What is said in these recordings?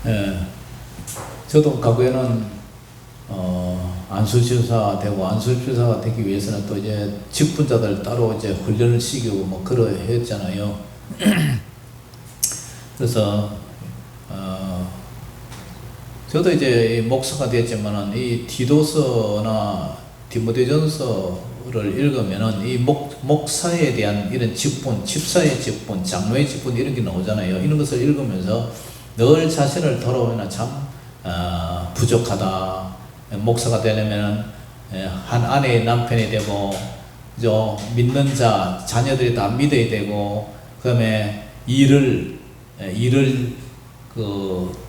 예, 저도 과거에는 안수지사 되고, 안수지사가 되기 위해서는 또 이제 직분자들 따로 이제 훈련을 시키고 뭐 그러 했잖아요. 그래서 저도 이제 목사가 됐지만은 이 디도서나 디모데전서를 읽으면은 이 목사에 대한 이런 직분, 집사의 직분, 장로의 직분 이런 게 나오잖아요. 이런 것을 읽으면서 늘 자신을 돌아보면 참 부족하다. 목사가 되려면 한 아내의 남편이 되고, 믿는 자녀들이 다 믿어야 되고, 그 다음에 일을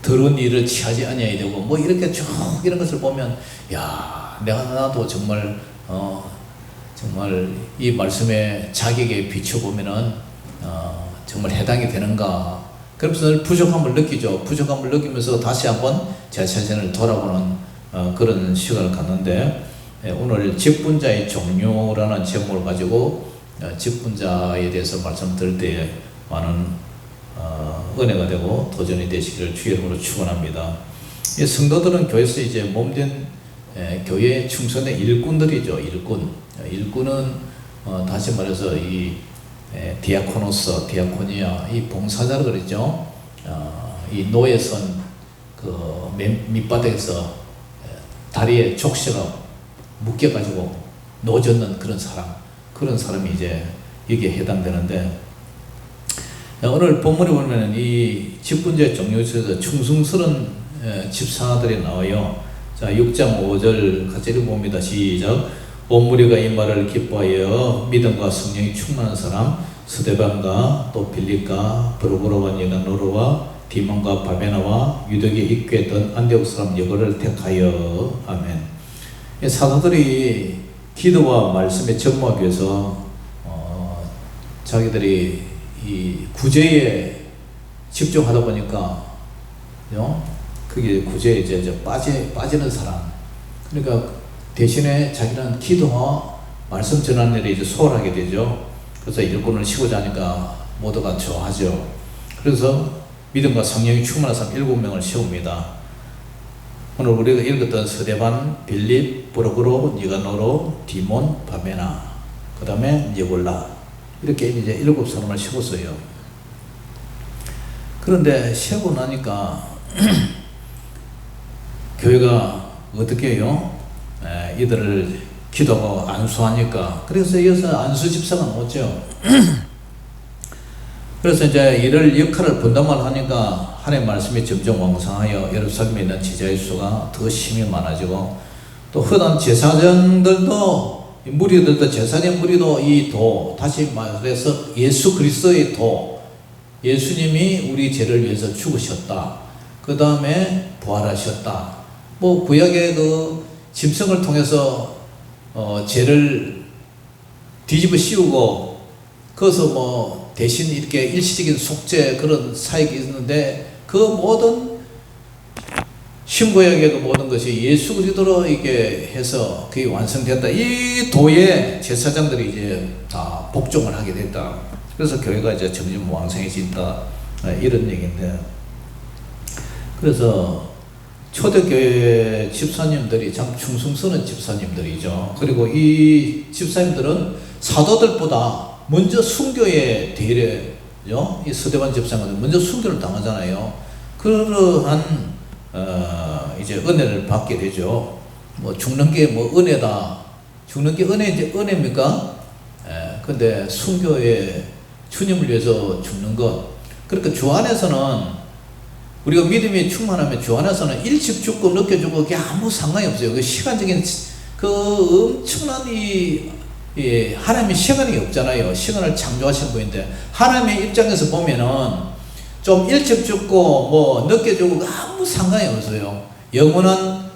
더러운 일을 취하지 아니해야 되고, 뭐 이렇게 쭉 이런 것을 보면, 야, 나도 정말 정말 이 말씀의 자격에 비춰보면은 정말 해당이 되는가. 그러면서 늘 부족함을 느끼죠. 부족함을 느끼면서 다시 한번 제 자신을 돌아보는 그런 시간을 갖는데, 오늘 직분자의 종류라는 제목을 가지고 직분자에 대해서 말씀드릴 때 많은 은혜가 되고 도전이 되시기를 주의 이름으로 축원합니다. 이 성도들은 교회에서 이제 몸된 교회의 충성된 일꾼들이죠. 일꾼은 다시 말해서 이 디아코노스, 디아코니아, 이 봉사자를 그러죠. 이 노예선 그 밑바닥에서 다리에 족쇄가 묶여가지고 놓여졌는 그런 사람이 이제 여기에 해당되는데, 오늘 본문에 보면 이 직분자의 종류에서 충성스러운 집사들이 나와요. 자, 6장 5절 같이 읽어봅니다. 시작. 온 무리가 이 말을 기뻐하여 믿음과 성령이 충만한 사람 스데반과 또 빌립과 브로고로와 니가노르와 디몬과 바베나와 유대교에 입교했던 안디옥 사람 여거를 택하여. 아멘. 사도들이 기도와 말씀에 전무하기 위해서 자기들이 이 구제에 집중하다 보니까 그게 구제에 이제 빠지는 사람, 그러니까 대신에 자기는 기도와 말씀 전하는 일에 이제 소홀하게 되죠. 그래서 일꾼을 쉬고자 하니까 모두가 좋아하죠. 그래서 믿음과 성령이 충만한 사람 7명을 세웁니다. 오늘 우리가 읽었던 스데반, 빌립, 브로그로, 니가노로, 디몬, 바베나, 그 다음에 니골라, 이렇게 이제 7사람을 세웠어요. 그런데 세우고 나니까 교회가 어떻게 해요? 이들을 기도하고 안수하니까, 그래서 여기서 안수 집사가 나왔죠. 그래서 이제 이를 역할을 분담을 하니까 하나님의 말씀이 점점 왕성하여 예루살렘에 있는 제자의 수가 더 심히 많아지고, 또 흔한 제사장들도 무리들도 제사장 무리도 이 도, 다시 말해서 예수 그리스도의 도, 예수님이 우리 죄를 위해서 죽으셨다, 그 다음에 부활하셨다, 뭐 구약의 그 짐승을 통해서 죄를 뒤집어 씌우고 거기서 뭐 대신 이렇게 일시적인 속죄 그런 사역이 있는데, 그 모든 신구약의 그 모든 것이 예수 그리스도로 이게 해서 그게 완성된다. 이 도에 제사장들이 이제 다 복종을 하게 됐다. 그래서 교회가 이제 점점 왕성해진다, 이런 얘기인데, 그래서 초대교회 집사님들이 참 충성스러운 집사님들이죠. 그리고 이 집사님들은 사도들보다 먼저 순교에 대례죠. 이 스데반 집사님은 먼저 순교를 당하잖아요. 그러한 이제 은혜를 받게 되죠. 뭐 죽는 게 뭐 은혜다. 죽는 게 은혜입니까? 근데 순교에 주님을 위해서 죽는 것. 그러니까 주 안에서는 우리가 믿음이 충만하면 주 안에서는 일찍 죽고 늦게 죽고 그게 아무 상관이 없어요. 그 시간적인 그 엄청난 하나님의 시간이 없잖아요. 시간을 창조하신 분인데, 하나님의 입장에서 보면은 좀 일찍 죽고 뭐 늦게 죽고 아무 상관이 없어요. 영원한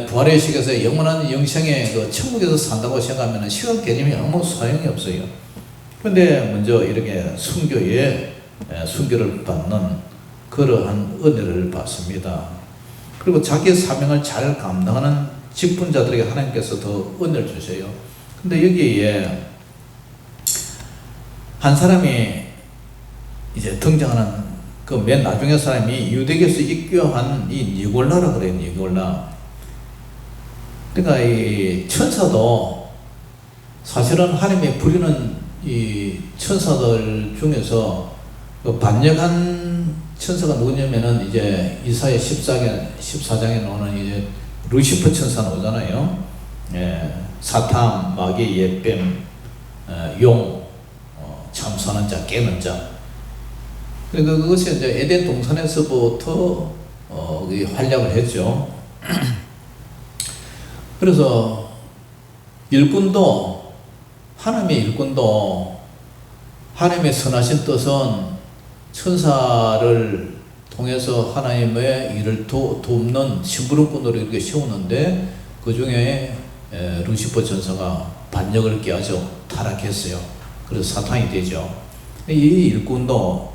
부활의 시기에서 영원한 영생의 그 천국에서 산다고 생각하면 시간 개념이 아무 소용이 없어요. 근데 먼저 이렇게 순교에 순교를 받는 그러한 은혜를 받습니다. 그리고 자기의 사명을 잘 감당하는 직분자들에게 하나님께서 더 은혜를 주세요. 근데 여기에 한 사람이 이제 등장하는 그 맨 나중에 사람이 유대교에서 입교한 이 니골라라 그래요. 니골라. 그러니까 이 천사도 사실은 하나님의 부리는 이 천사들 중에서 그 반역한 천사가 누구냐면은 이제 이사야 14장에 나오는 이제 루시퍼 천사 나오잖아요. 예, 사탄, 마귀, 옛뱀, 용, 참선한 자, 깨는 자. 그러니까 그것이 이제 에덴 동산에서부터 활약을 했죠. 그래서 일꾼도, 하나님의 일꾼도 하나님의 선하신 뜻은 천사를 통해서 하나님의 일을 돕는 심부름꾼으로 이렇게 세우는데 그 중에 루시퍼 천사가 반역을 깨하죠. 타락했어요. 그래서 사탄이 되죠. 이 일꾼도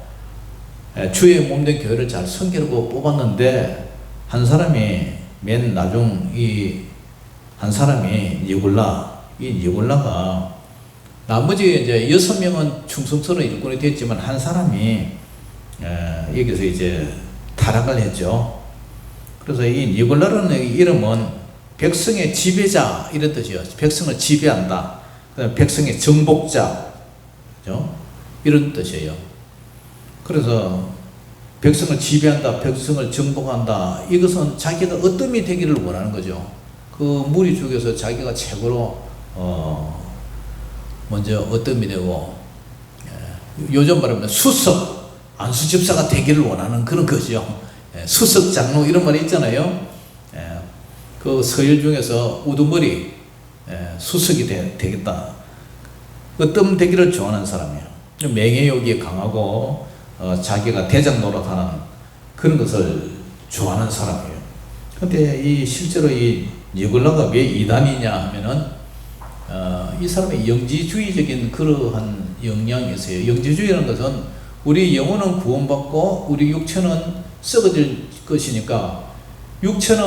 주의 몸된 교회를 잘 섬기려고 뽑았는데 한 사람이 맨 나중 한 사람이 이 니골라가 나머지 이제 6명은 충성스러운 일꾼이 됐지만 한 사람이 여기서 이제 타락을 했죠. 그래서 이 니골라라는 이름은 백성의 지배자 이런 뜻이에요. 백성을 지배한다. 그다음에 백성의 정복자, 그죠? 이런 뜻이에요. 그래서 백성을 지배한다, 백성을 정복한다. 이것은 자기가 어뜸이 되기를 원하는 거죠. 그 무리 중에서 자기가 최고로 먼저 어뜸이 되고, 요즘 말하면 수석, 안수집사가 되기를 원하는 그런 거죠. 수석 장로 이런 말이 있잖아요. 그 서열 중에서 우두머리 수석이 되겠다. 어뜸 되기를 좋아하는 사람이에요. 맹해욕이 강하고 자기가 대장 노릇하는 그런 것을 좋아하는 사람이에요. 근데 실제로 이 니골라가 왜 이단이냐 하면은 이 사람의 영지주의적인 그러한 영향이 있어요. 영지주의라는 것은 우리 영혼은 구원받고 우리 육체는 썩어질 것이니까, 육체는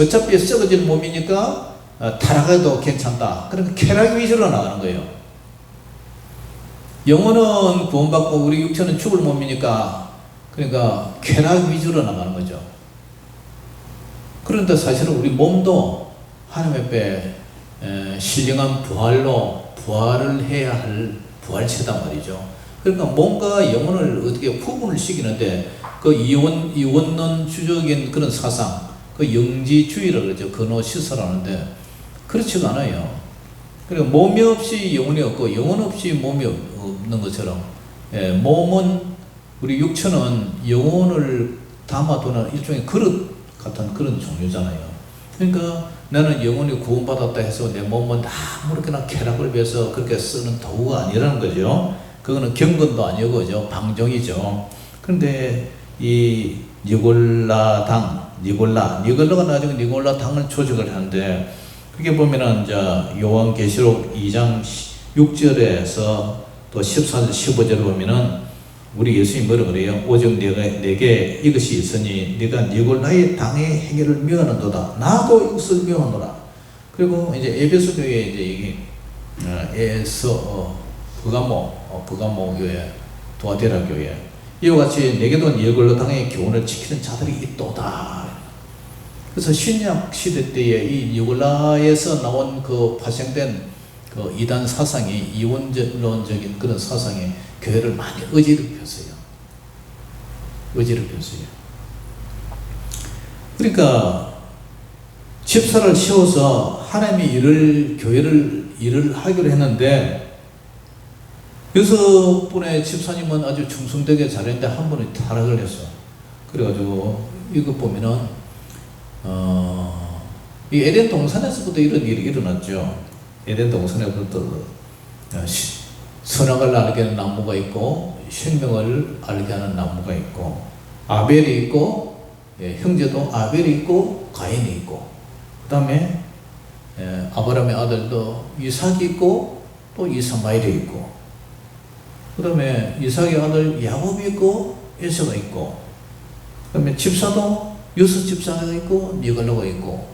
어차피 썩어질 몸이니까 타락해도 괜찮다. 그러니까 쾌락 위주로 나가는 거예요. 영혼은 구원받고 우리 육체는 죽을 몸이니까 그러니까 쾌락 위주로 나가는 거죠. 그런데 사실은 우리 몸도 하나님 앞에 신령한 부활을 해야 할 부활체단 말이죠. 그러니까 몸과 영혼을 어떻게 구분을 시키는데 그 이원론주적인 그런 사상, 그 영지주의라고 그러죠. 근호시설하는데 그렇지가 않아요. 그리고 몸이 없이 영혼이 없고 영혼 없이 몸이 없는 것처럼 몸은, 우리 육체는 영혼을 담아두는 일종의 그릇 같은 그런 종류잖아요. 그러니까 나는 영혼이 구원받았다 해서 내 몸은 아무렇게나 쾌락을 위해서 그렇게 쓰는 도구가 아니라는 거죠. 그거는 경건도 아니고 그죠? 방종이죠. 그런데 이 니골라가 나중에 니골라당을 조직을 하는데, 그게 보면은 이제 요한계시록 2장 6절에서 또 14절 15절을 보면은 우리 예수님이 뭐라 그래요? 오직 내게 이것이 있으니 네가 니골라의 당의 행위를 미워하는도다. 나도 이것을 미워하노라. 그리고 이제 에베소 교회 이제 버가모 교회, 도아데라 교회, 이와 같이 내게도 니골라 당의 교훈을 지키는 자들이 있도다. 그래서 신약 시대 때에 이 니골라에서 나온 그 파생된 그 이단 사상이, 이원론적인 그런 사상이 교회를 많이 어지럽혔어요. 그러니까 집사를 세워서 하나님이 교회를 일을 하기로 했는데, 6분의 집사님은 아주 충성되게 잘했는데 한 분이 타락을 했어. 그래가지고 이거 보면은 이 에덴 동산에서부터 이런 일이 일어났죠. 에덴 동산에부터 선악을 알게 하는 나무가 있고 생명을 알게 하는 나무가 있고, 아벨이 있고, 형제도 아벨이 있고 가인이 있고, 그 다음에 아브라함의 아들도 이삭이 있고 또 이스마엘이 있고, 그 다음에 이삭의 아들 야곱이 있고 에서가 있고, 그 다음에 집사도 6 집사가 있고 니골라가 있고.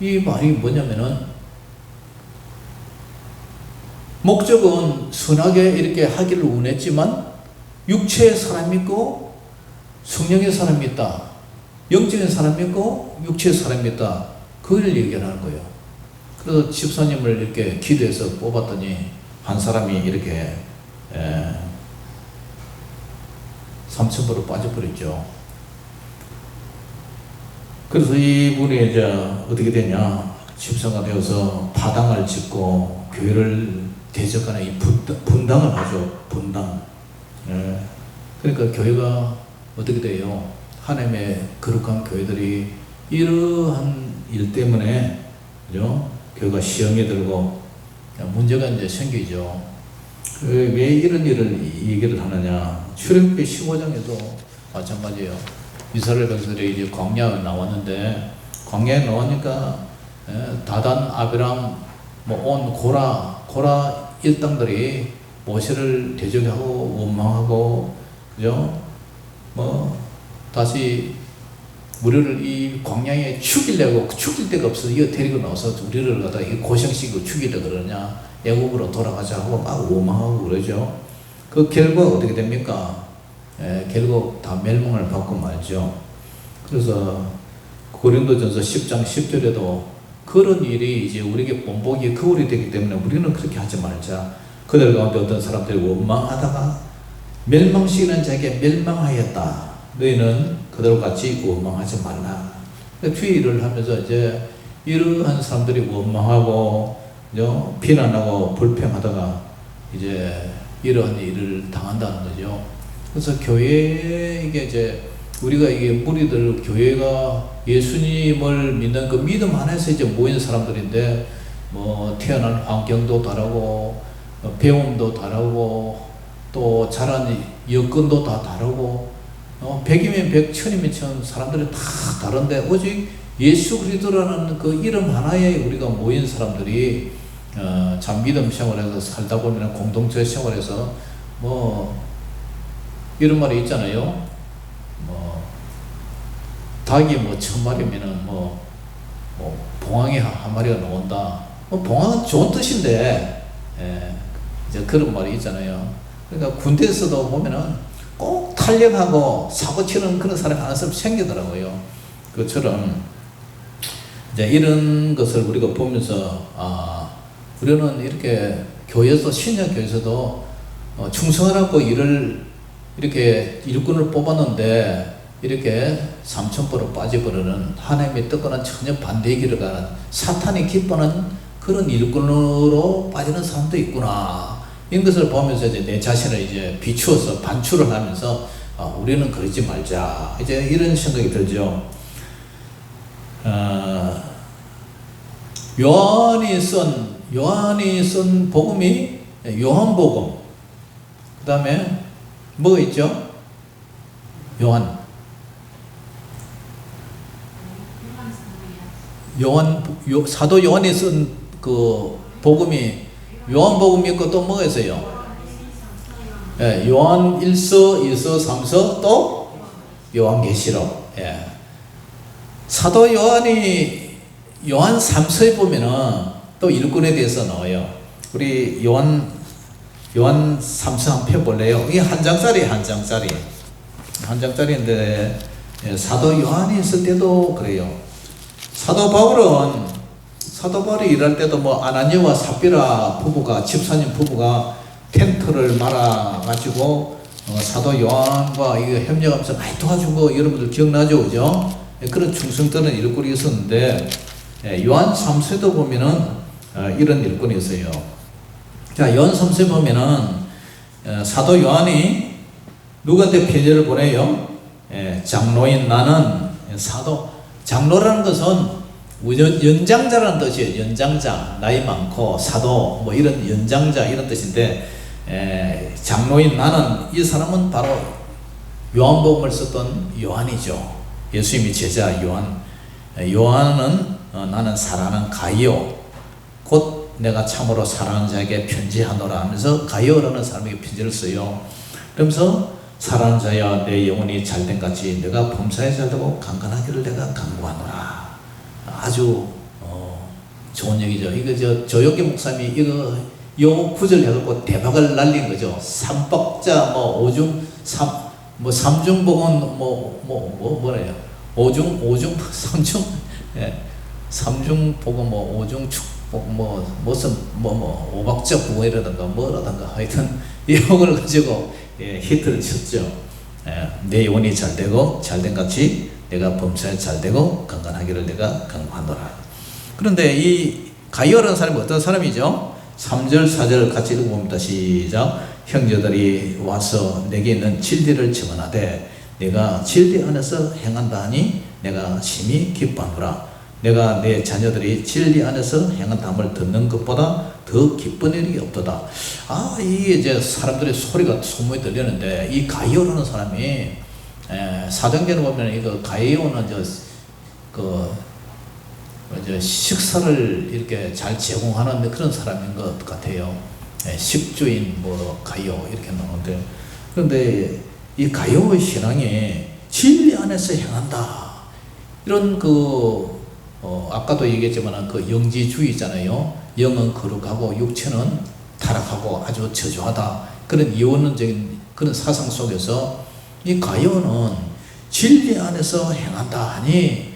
이 말이 뭐냐면은 목적은 선하게 이렇게 하기를 원했지만 육체의 사람이 있고 성령의 사람이 있다. 영적인 사람이 있고 육체의 사람이 있다. 그걸 얘기하는 거예요. 그래서 집사님을 이렇게 기도해서 뽑았더니 한 사람이 이렇게 3,000%로 빠져버렸죠. 그래서 이분이 이제 어떻게 되냐, 집사가 되어서 파당을 짓고 교회를 대적하는 이 분당을 하죠. 분당. 그러니까 교회가 어떻게 돼요? 하나님의 거룩한 교회들이 이러한 일 때문에, 그죠? 교회가 시험에 들고 문제가 이제 생기죠. 왜 이런 일을 얘기를 하느냐? 출애굽기 15장에도 마찬가지예요. 이스라엘 백성들이 이제 광야에 나왔는데, 광야에 나오니까 다단, 아비람, 온 고라 일당들이 모세를 대적하고 원망하고, 그죠? 다시 우리를 이 광야에 죽이려고, 죽일 데가 없어서 이거 데리고 나와서 우리를 갖다가 고생시키고 죽이려고 그러냐, 애국으로 돌아가자 하고 막 원망하고 그러죠. 그 결과 어떻게 됩니까? 결국 다 멸망을 받고 말죠. 그래서 고린도전서 10장 10절에도 그런 일이 이제 우리에게 본보기 거울이 되기 때문에 우리는 그렇게 하지 말자. 그들 가운데 어떤 사람들이 원망하다가 멸망시키는 자에게 멸망하였다. 너희는 그들과 같이 원망하지 말라. 주의를 하면서 이제 이러한 사람들이 원망하고 비난하고 불평하다가 이제 이러한 일을 당한다는 거죠. 그래서 교회에 이제 우리가 이게 무리들, 교회가 예수님을 믿는 그 믿음 안에서 이제 모인 사람들인데, 태어난 환경도 다르고 배움도 다르고 또 자란 여건도 다 다르고 100이면 100, 1000이면 1000 사람들이 다 다른데, 오직 예수 그리스도라는 그 이름 하나에 우리가 모인 사람들이 참 믿음 생활에서 살다 보면 공동체 생활에서 이런 말이 있잖아요. 닭이 1000마리면은 봉황이 한 마리가 나온다. 봉황은 좋은 뜻인데, 이제 그런 말이 있잖아요. 그러니까 군대에서도 보면은 꼭 탄력하고 사고 치는 그런 사람이 한 사람 생기더라고요. 그처럼 이제 이런 것을 우리가 보면서, 우리는 이렇게 교회에서, 신약교회에서도 충성하라고 이렇게 일꾼을 뽑았는데, 이렇게 3,000%로 빠져버리는, 하나님의 뜻과는 전혀 반대의 길을 가는, 사탄이 기뻐하는 그런 일꾼으로 빠지는 사람도 있구나. 이런 것을 보면서 이제 내 자신을 이제 비추어서 반추를 하면서, 우리는 그러지 말자. 이제 이런 생각이 들죠. 요한이 쓴 복음이 요한복음. 그 다음에 뭐가 있죠? 사도 요한이 쓴 그 복음이 요한복음이 있고 또 뭐가 있어요? 요한 1서, 2서, 3서, 또 요한계시록. 사도 요한이 요한 3서에 보면은 또 일꾼에 대해서 나와요. 우리 요한 3서 한번 펴볼래요? 이게 한 장짜리인데, 사도 요한이 있을 때도 그래요. 사도 바울이 일할 때도 아나니아와 삽비라 부부가, 집사님 부부가 텐트를 말아가지고 사도 요한과 이거 협력하면서 많이 도와주고, 여러분들 기억나죠? 그죠? 그런 충성되는 일꾼이 있었는데, 요한 3서도 보면은 이런 일꾼이 있어요. 자, 요한 3서에 보면은 사도 요한이 누구한테 편지를 보내요? 장로인 나는 장로라는 것은 연장자라는 뜻이에요. 연장자, 나이 많고 사도 이런 연장자 이런 뜻인데, 장로인 나는, 이 사람은 바로 요한복음을 썼던 요한이죠. 예수님의 제자 요한은 나는 사랑하는 가이오, 곧 내가 참으로 사랑하는 자에게 편지하노라 하면서 가이오라는 사람에게 편지를 써요. 그러면서 사랑하는 자야, 내 영혼이 잘된 같이 내가 범사에 잘되고 강건하기를 내가 간구하노라. 아주 좋은 얘기죠. 이거 조혁기 목사님이 요 구절 해갖고 대박을 날린 거죠. 삼박자, 오중, 뭐 삼중복은 뭐래요? 오중 삼중, 예. 삼중복은 뭐 오중축복 무슨 오박자부 이라든가 뭐라든가 하여튼 이용을 가지고 히트를 쳤죠. 내 영혼이 잘되고 잘된 같이 내가 범사에 잘되고 강건하기를 내가 강구하노라. 그런데 이 가이오라는 사람이 어떤 사람이죠? 3절 4절 같이 읽어봅니다. 시작. 형제들이 와서 내게 있는 진리를 증언하되 내가 진리 안에서 행한다 하니 내가 심히 기뻐하노라. 내가 내 자녀들이 진리 안에서 행한다함을 듣는 것보다 더 기쁜 일이 없도다. 이게 이제 사람들의 소리가 소문이 들리는데 이 가이오라는 사람이 사도행전을 보면 이거 가이오는 식사를 이렇게 잘 제공하는 그런 사람인 것 같아요. 식주인 가이오 이렇게 나오는데, 그런데 이 가이오의 신앙이 진리 안에서 행한다. 이런 아까도 얘기했지만 영지주의잖아요. 영은 거룩하고 육체는 타락하고 아주 저조하다. 그런 이원론적인 그런 사상 속에서 이 가이오는 진리 안에서 행한다 하니,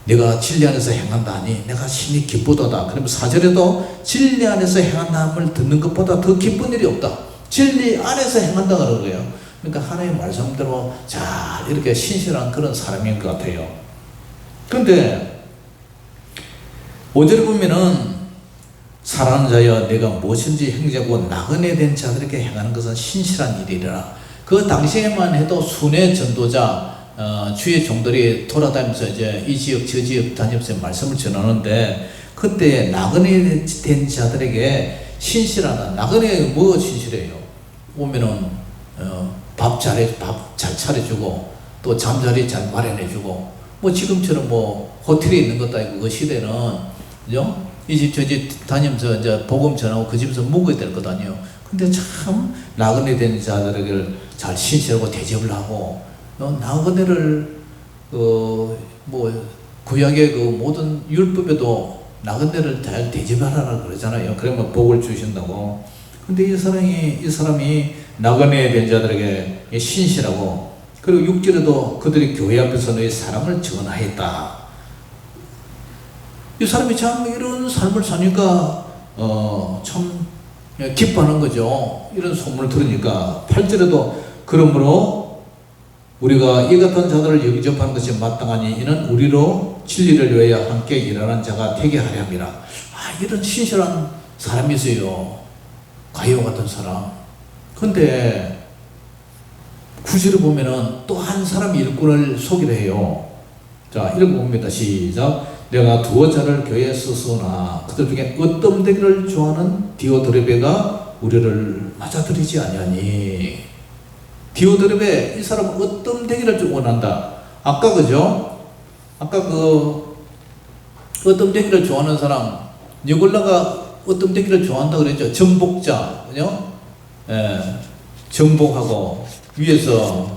내가 진리 안에서 행한다 하니 내가 심히 기쁘도다. 그러면 4절에도 진리 안에서 행한다함을 듣는 것보다 더 기쁜 일이 없다. 진리 안에서 행한다 그러는 거예요. 그러니까 하나님의 말씀대로 잘 이렇게 신실한 그런 사람인 것 같아요. 그런데 5절에 보면은 사랑하는 자여 내가 무엇인지 행자고 나그네 된 자들에게 행하는 것은 신실한 일이라. 그 당시에만 해도 순회 전도자 주의 종들이 돌아다니면서 이제 이 지역 저 지역 다니면서 말씀을 전하는데, 그때 나그네 된 자들에게 신실하다. 나그네 뭐 신실해요? 오면은 밥 잘 차려주고 또 잠자리 잘 마련해주고, 뭐 지금처럼 호텔에 있는 것도 아니고 그 시대는 그죠? 이 집 저 집 다니면서 이제 복음 전하고 그 집에서 묵어야 될 것 아니에요. 근데 참 나그네 된 자들에게 잘 신실하고 대접을 하고, 나그네를 구약의 모든 율법에도 나그네를 잘 대접하라 그러잖아요. 그러면 복을 주신다고. 근데 이 사람이 나그네 된 자들에게 신실하고, 그리고 6절에도 그들이 교회 앞에서 너의 사랑을 전하였다. 이 사람이 참 이런 삶을 사니까 참 기뻐하는 거죠. 이런 소문을 들으니까. 8절에도 그러므로 우리가 이 같은 자들을 영접하는 것이 마땅하니 이는 우리로 진리를 위하여 함께 일하는 자가 되게 하려 함이라. 이런 신실한 사람이 있어요. 가이오 같은 사람. 근데 9절에 보면은 또 한 사람이 일꾼을 소개를 해요. 자, 읽어봅니다. 시작. 내가 두어 자를 교회에 쓰소나 그들 중에 어떤 좋아하는 디오드레베가 우리를 맞아들이지 아니하니. 디오드레베, 이 사람은 어떤 되기를 원한다. 아까 그죠? 아까 어떤 되기를 좋아하는 사람, 니골라가 어떤 되기를 좋아한다 그랬죠? 정복자, 그죠? 정복하고 위에서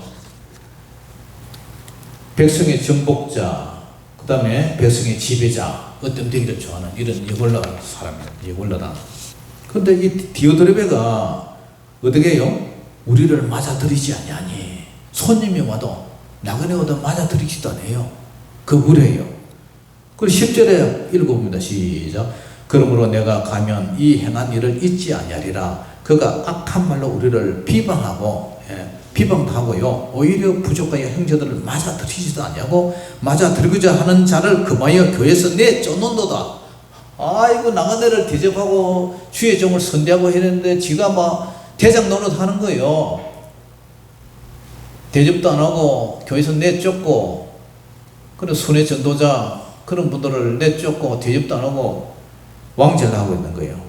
백성의 정복자, 그 다음에 백성의 지배자, 어떤 되기를 좋아하는 이런 니골라 사람이에요. 니골라다. 근데 이 디오드레베가 어떻게 해요? 우리를 맞아들이지 아니하니. 손님이 와도 나그네 와도 맞아들이지도 않아요. 그 무례해요. 그리고 10절에 읽어봅니다. 시작. 그러므로 내가 가면 이 행한 일을 잊지 아니하리라. 그가 악한 말로 우리를 비방하고 비방하고요, 오히려 부족하여 형제들을 맞아들이지도 아니하고 맞아들이고자 하는 자를 금하여 교회에서 내쫓는도다. 이거 나그네를 대접하고 주의 종을 선대하고 했는데 지가 막 대장 노릇 하는 거예요. 대접도 안 하고 교회에서 내쫓고, 그런 순회 전도자 그런 분들을 내쫓고 대접도 안 하고 왕절을 하고 있는 거예요.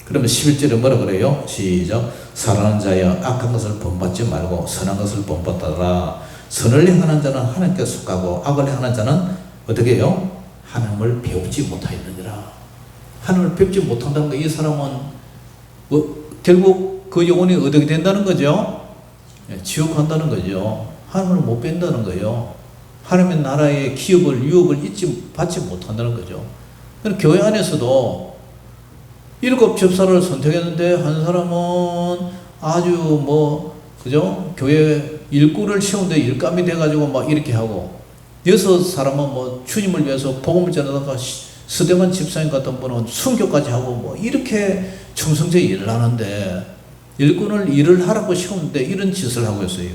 그러면 11절에 뭐라 그래요? 시작. 사랑하는 자여 악한 것을 본받지 말고 선한 것을 본받아라. 선을 행하는 자는 하나님께 속하고 악을 행하는 자는 어떻게 해요? 하나님을 배우지 못하였느니라. 하나님을 배우지 못한다는 거, 이 사람은 결국 그 영혼이 어떻게 된다는 거죠? 지옥 간다는 거죠. 하나님을 못 뵌다는 거예요. 하나님의 나라의 기업을, 유업을 받지 못한다는 거죠. 그럼 교회 안에서도 7 접사를 선택했는데 한 사람은 아주 그죠? 교회 일꾼을 세우는데 일감이 돼가지고 막 이렇게 하고, 여섯 사람은 뭐 주님을 위해서 복음을 전하다가 서대만 집사님 같은 분은 순교까지 하고 뭐 이렇게 충성되게 일을 하는데, 일꾼을 일을 하라고 세우는데 이런 짓을 하고 있어요.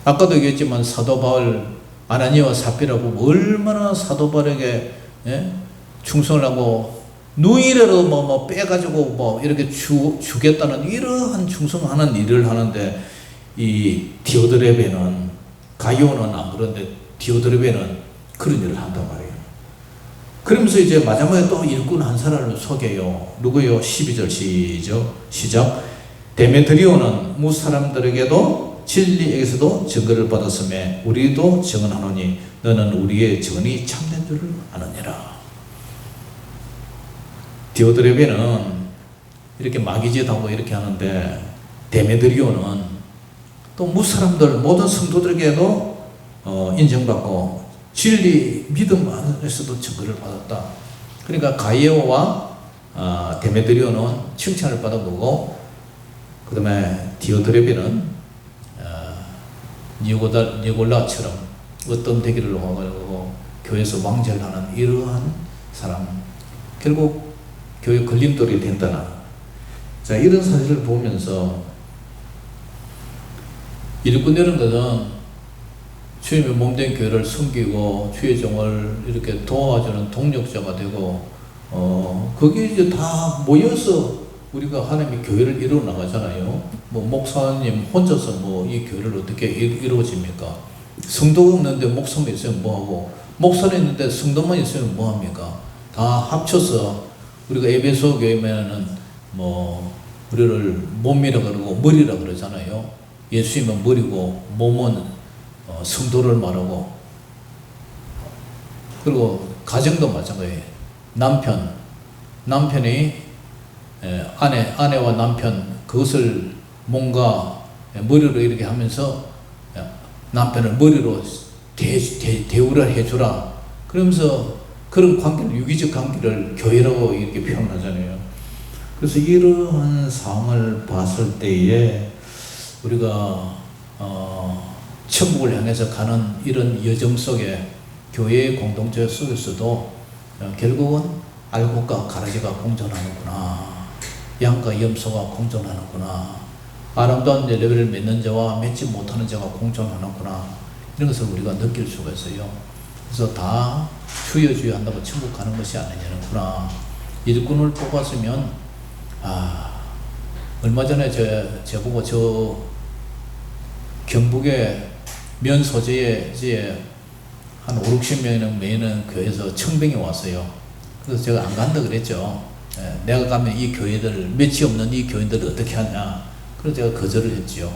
아까도 얘기했지만 사도 바울, 아나니아와 삽비라고 얼마나 사도 바울에게 충성을 하고 누이라도 뭐 빼가지고 뭐 이렇게 주겠다는 이러한 충성하는 일을 하는데, 이 디오드레베는, 가이오는 안 그런데 디오드레베는 그런 일을 한단 말이에요. 그러면서 이제 마지막에 또 일꾼 한 사람을 소개해요. 누구요? 12절 시작. 데메드리오는 무 사람들에게도 진리에게서도 증거를 받았으며 우리도 증언하노니 너는 우리의 증언이 참된 줄을 아느니라. 디오드레베는 이렇게 마귀짓하고 이렇게 하는데, 데메드리오는 또 무 사람들 모든 성도들에게도 인정받고 진리 믿음 안에서도 증거를 받았다. 그러니까 가이오와 데메드리오는 칭찬을 받아보고, 그 다음에 디오드레베는 니골라처럼 어떤 되기를 와가지고 교회에서 왕제를 하는 이러한 사람, 결국 교회 걸림돌이 된다나. 자, 이런 사실을 보면서 일꾼이라는 것은 주님의 몸된 교회를 섬기고 주의 종을 이렇게 도와주는 동력자가 되고, 거기에 이제 다 모여서 우리가 하나님의 교회를 이루어 나가잖아요. 뭐 목사님 혼자서 뭐 이 교회를 어떻게 이루어집니까? 성도가 없는데 목사만 있으면 뭐하고, 목사는 있는데 성도만 있으면 뭐합니까? 다 합쳐서 우리가 에베소 교회면은 뭐 우리를 몸이라 그러고 머리라 그러잖아요. 예수님은 머리고 몸은 성도를 말하고, 그리고 가정도 마찬가지예요. 남편이 아내와 남편, 그것을 뭔가 머리로 이렇게 하면서 남편을 머리로 대우를 해주라. 그러면서 그런 관계를, 유기적 관계를 교회라고 이렇게 표현하잖아요. 그래서 이러한 상황을 봤을 때에 우리가 천국을 향해서 가는 이런 여정 속에, 교회의 공동체 속에서도 결국은 알곡과 가라지가 공존하는구나, 양과 염소가 공존하는구나, 아름다운 레벨을 맺는 자와 맺지 못하는 자가 공존하는구나, 이런 것을 우리가 느낄 수가 있어요. 그래서 다 주여 한다고 천국 가는 것이 아니냐는구나. 일꾼을 뽑았으면, 얼마 전에 저보고 저 경북의 면 소재에 이제 한 5-60명이나 메이는 교회에서 청빙이 왔어요. 그래서 제가 안 간다 그랬죠. 내가 가면 이 교회들, 몇이 없는 이 교인들을 어떻게 하냐. 그래서 제가 거절을 했죠.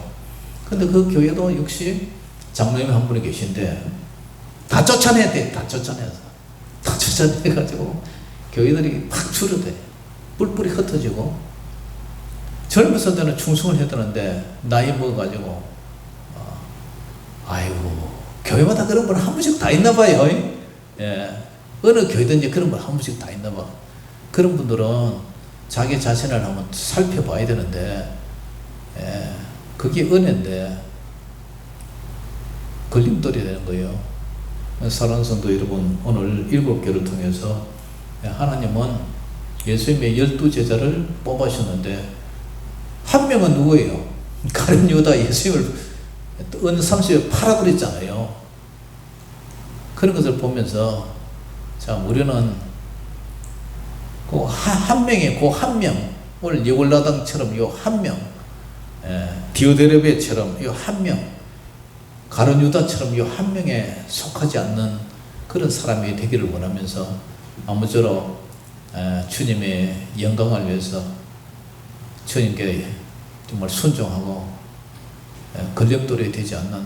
근데 그 교회도 역시 장로님 한 분이 계신데 다 쫓아내야 돼. 다 쫓아내가지고 교회들이 팍 줄어들어요. 뿔뿔이 흩어지고, 젊었을 때는 충성을 해야 되는데 나이 먹어가지고 아이고, 교회마다 그런 분 한 분씩 다 있나 봐요. 어느 교회든지 그런 분 한 분씩 다 있나 봐. 그런 분들은 자기 자신을 한번 살펴봐야 되는데, 그게 은혜인데 걸림돌이 되는 거예요. 사랑하는 성도 여러분, 오늘 7개를 통해서 하나님은 예수님의 12제자를 뽑아주셨는데, 한 명은 누구예요? 가룟 유다, 예수님을 은 30에 팔아 그랬잖아요. 그런 것을 보면서, 자, 우리는 그 한 명의 그 한 명, 오늘 여골라당처럼 요 한 명, 디오드레베처럼 요 한 명, 가룟 유다처럼 요 한 명에 속하지 않는 그런 사람이 되기를 원하면서, 아무쪼록 주님의 영광을 위해서 주님께 정말 순종하고 걸림돌이 되지 않는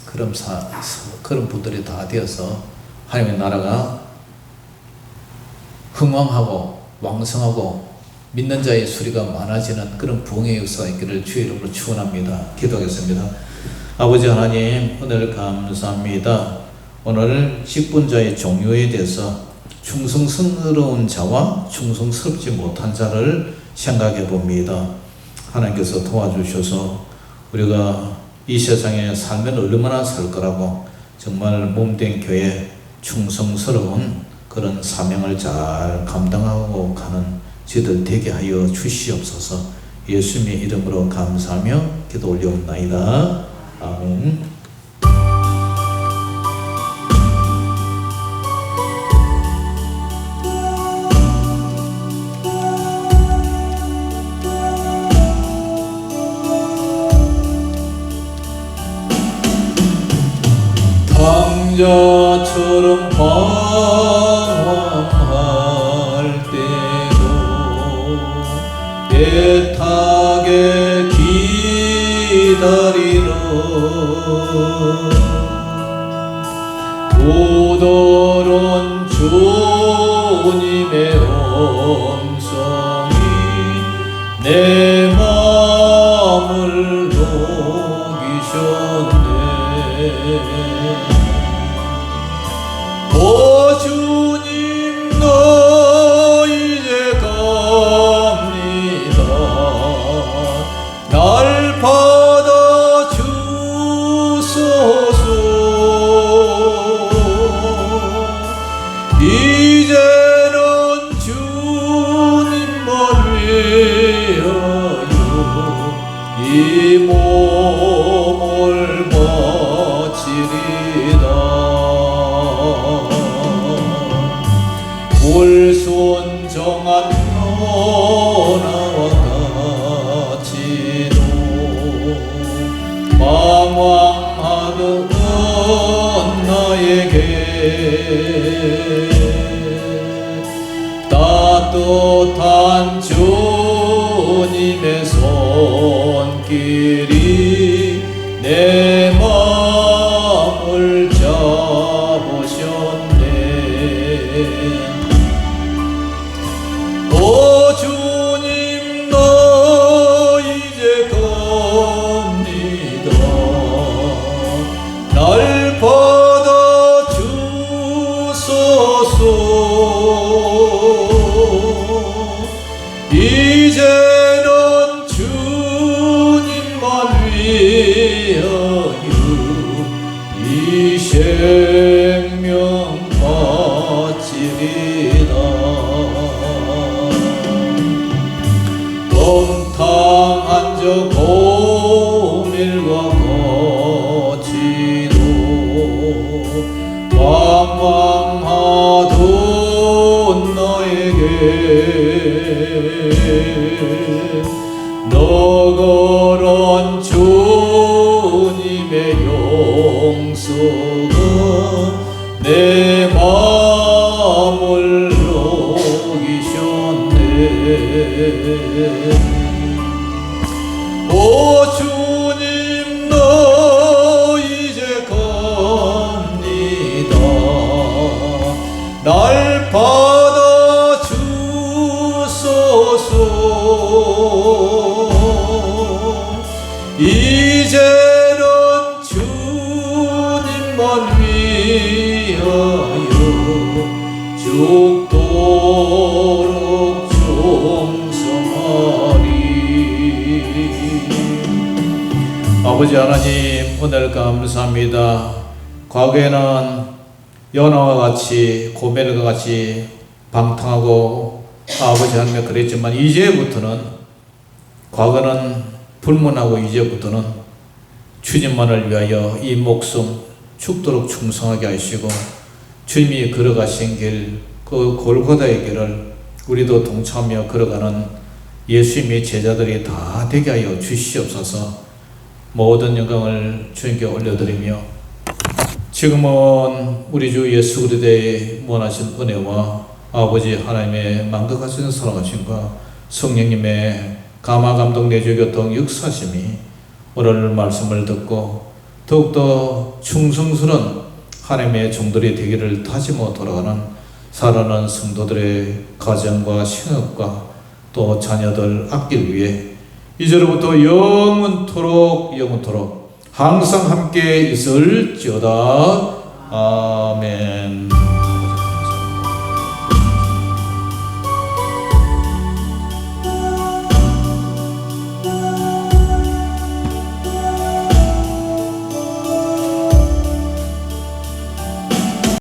그런 분들이 다 되어서 하나님의 나라가 흥왕하고 왕성하고 믿는 자의 수리가 많아지는 그런 부흥의 역사가 있기를 주의 이름으로 축원합니다. 기도하겠습니다. 아버지 하나님, 오늘 감사합니다. 오늘 직분자의 종류에 대해서 충성스러운 자와 충성스럽지 못한 자를 생각해 봅니다. 하나님께서 도와주셔서 우리가 이 세상에 살면 얼마나 살 거라고 정말 몸된 교회 충성스러운 그런 사명을 잘 감당하고 가는 저희들 되게 하여 주시옵소서. 예수님의 이름으로 감사하며 기도 올려옵나이다. 아멘. 왕자처럼 방황할 때도 애타게 기다리는 도더런 주님의 음성이 내 마음을 녹이셨네. 오 주님, 너 이제 갑니다. 날 받아 주소서. 이제는 주님만 위하여 이 몸을 바치리다. 불순종한 너나와 같이도 방황하던 나에게 따뜻한 주님의 손길이 내 마음을 잡으셨네. 오 주님, 너 이제 갑니다. 날 받아 주소서. 이제는 주님만 위하여 이 생명 바치리다. 동탕한 저 고밀과 거치도 방황하던 나에게 너그런 주님의 용서가 내 마음을 녹이셨네. 오 주님, 너 이제 갑니다. 날 받아 주소서. 이제는 주님만 위하여 죽도록 충성하리. 아버지 하나님, 오늘 감사합니다. 과거에는 요나와 같이 고멜과 같이 방탕하고 아버지 하나님 그랬지만 이제부터는, 과거는 불문하고 이제부터는 주님만을 위하여 이 목숨 죽도록 충성하게 하시고 주님이 걸어가신 길, 그 골고다의 길을 우리도 동참하며 걸어가는 예수님의 제자들이 다 되게 하여 주시옵소서. 모든 영광을 주님께 올려드리며 지금은 우리 주 예수 그리스도의 무한하신 은혜와 아버지 하나님의 만극하신 사랑하심과 성령님의 감화 감동 내주 교통 역사심이 오늘 말씀을 듣고 더욱더 충성스러운 하나님의 종들이 되기를 다짐하고 돌아가는 살아가는 성도들의 가정과 생업과 또 자녀들 앞길 위해 이제로부터 영원토록 항상 함께 있을지어다. 아멘.